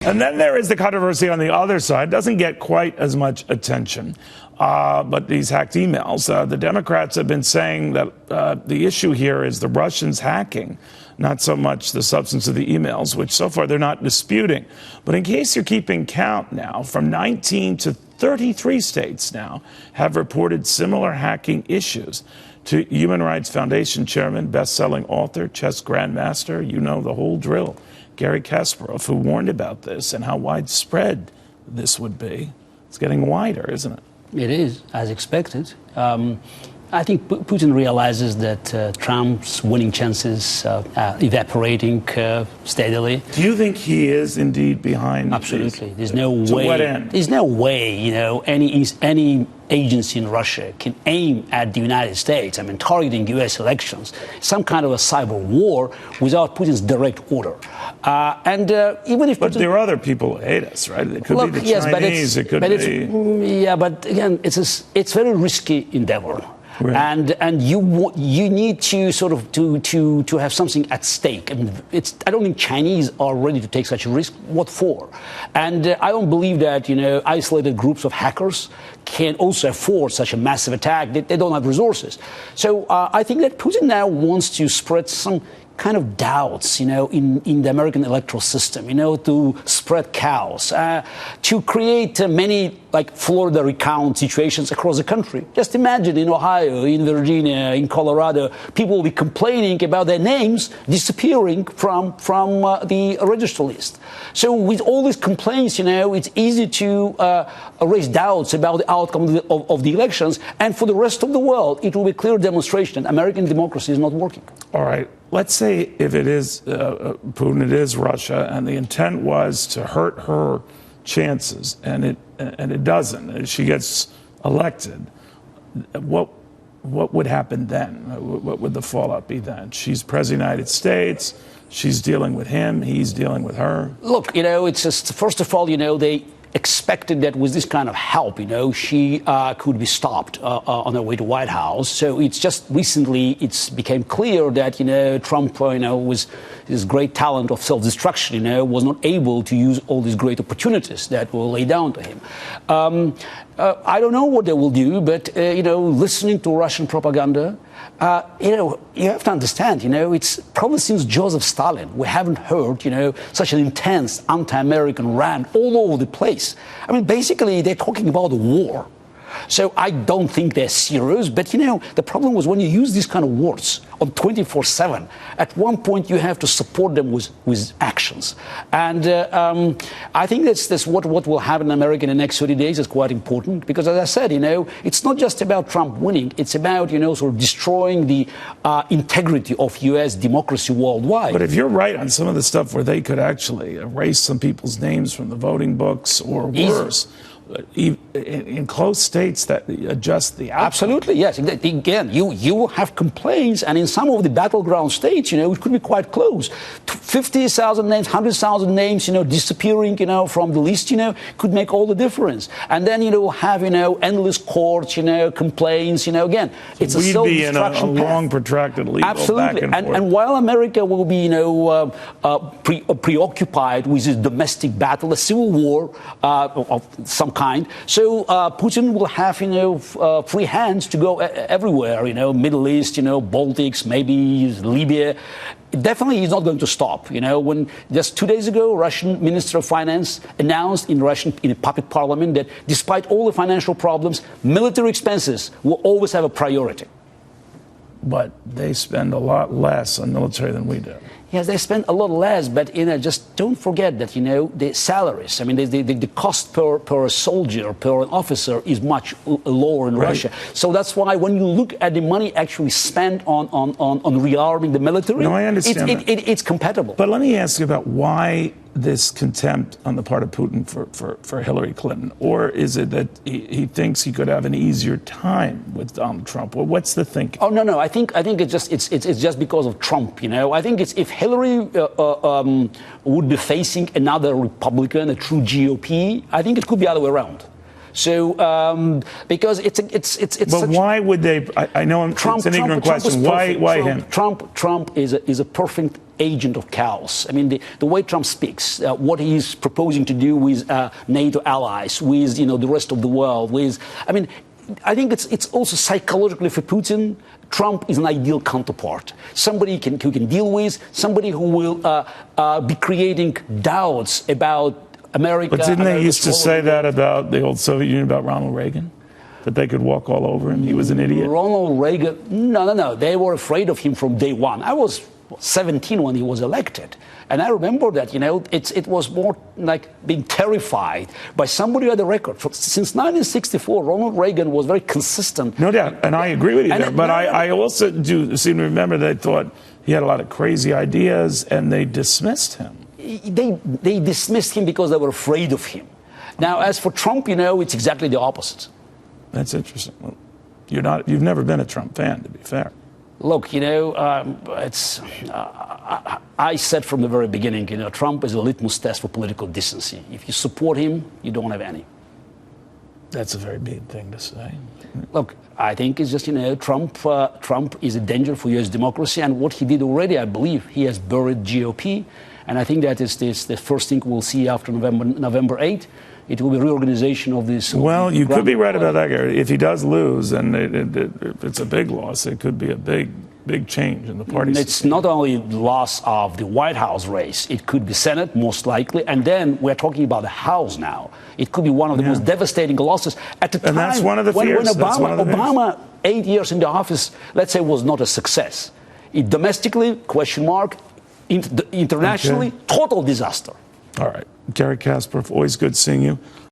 And then there is the controversy on the other side. It doesn't get quite as much attention, but these hacked emails. The Democrats have been saying that the issue here is the Russians hacking, not so much the substance of the emails, which so far they're not disputing. But in case you're keeping count now, from 19 to 33 states now have reported similar hacking issues. To Human Rights Foundation chairman, best-selling author, chess grandmaster, you know the whole drill, Garry Kasparov, who warned about this and how widespread this would be. It's getting wider, isn't it? It is, as expected. I think Putin realizes that Trump's winning chances are evaporating steadily. Do you think he is indeed behind? Absolutely. There's no way. To what end? There's no way, any agency in Russia can aim at the United States, targeting U.S. elections, some kind of a cyber war without Putin's direct order. Even if But there are other people who hate us, right? It could be the Chinese, it could be... Yeah, but again, it's a very risky endeavor. Right. And you need to sort of to have something at stake. I don't think Chinese are ready to take such a risk. What for? And I don't believe that isolated groups of hackers can also afford such a massive attack. They don't have resources. So I think that Putin now wants to spread some kind of doubts, in the American electoral system, to spread chaos, to create many, like Florida recount situations across the country. Just imagine in Ohio, in Virginia, in Colorado, people will be complaining about their names disappearing from the register list. So with all these complaints, it's easy to raise doubts about the outcome of the elections. And for the rest of the world, it will be a clear demonstration that American democracy is not working. All right. Let's say if it is Putin, it is Russia, and the intent was to hurt her chances, and it doesn't, and she gets elected. What would happen then? What would the fallout be then? She's president of the United States. She's dealing with him. He's dealing with her. Look, it's just, first of all, they expected that with this kind of help, she could be stopped on her way to White House. So it's just recently it's became clear that, Trump, with his great talent of self-destruction, was not able to use all these great opportunities that were laid down to him. I don't know what they will do, but, listening to Russian propaganda, you have to understand, it's probably since Joseph Stalin, we haven't heard, such an intense anti-American rant all over the place. Basically, they're talking about a war. So I don't think they're serious, but the problem was when you use these kind of words on 24/7, at one point you have to support them with actions. And I think that's what will happen in America in the next 30 days is quite important, because as I said, it's not just about Trump winning, it's about, sort of destroying the integrity of U.S. democracy worldwide. But if you're right on some of the stuff where they could actually erase some people's names from the voting books or worse, in close states that adjust the outcome. Absolutely, yes. Again, you will have complaints, and in some of the battleground states, it could be quite close. 50,000 names, 100,000 names, disappearing, from the list, could make all the difference. And then, have, endless courts, complaints, again, it's a self-destruction We'd be in a long, protracted legal Absolutely. back and forth. And while America will be, preoccupied with this domestic battle, a civil war of some kind, so Putin will have, free hands to go everywhere, Middle East, Baltics, maybe Libya. Definitely he's not going to stop. When just 2 days ago, Russian Minister of Finance announced in a puppet parliament that despite all the financial problems, military expenses will always have a priority. But they spend a lot less on military than we do. Yes, they spend a lot less, but just don't forget that the salaries. The cost per soldier, per officer, is much lower in Russia. So that's why when you look at the money actually spent on rearming the military, no, I understand it's compatible. But let me ask you about why this contempt on the part of Putin for Hillary Clinton, or is it that he thinks he could have an easier time with Donald Trump? Well, what's the thinking? Oh no, I think it's just because of Trump. I think it's if Hillary would be facing another Republican, a true GOP, I think it could be the other way around. So because it's But such, why would they? I know it's an ignorant question. Why him? Trump is a perfect agent of chaos. I mean, the way Trump speaks, what he's proposing to do with NATO allies, with the rest of the world, I think it's also psychologically for Putin. Trump is an ideal counterpart, somebody who can deal with, somebody who will be creating doubts about America. But didn't they used to say that about the old Soviet Union, about Ronald Reagan? That they could walk all over him? He was an idiot? Ronald Reagan, no. They were afraid of him from day one. I was 17 when he was elected. And I remember that, it was more like being terrified by somebody who had a record. Since 1964, Ronald Reagan was very consistent. No doubt, and I agree with you there. But I also do seem to remember they thought he had a lot of crazy ideas, and they dismissed him. They dismissed him because they were afraid of him. Now, as for Trump, it's exactly the opposite. That's interesting. Well, you've never been a Trump fan, to be fair. Look, I said from the very beginning, Trump is a litmus test for political decency. If you support him, you don't have any. That's a very big thing to say. Look, I think it's just, Trump is a danger for U.S. democracy. And what he did already, I believe, he has buried GOP. And I think that is the first thing we'll see after November 8th. It will be reorganization of this. Well, you could be right about that, Gary. If he does lose, and if it's a big loss, it could be a big change in the party system. It's not only the loss of the White House race. It could be Senate, most likely. And then we're talking about the House now. It could be one of the most devastating losses. At the time, and that's one of the fears. When Obama 8 years in the office, let's say, was not a success. Domestically, question mark. Internationally, total disaster. All right. Garry Kasparov, always good seeing you.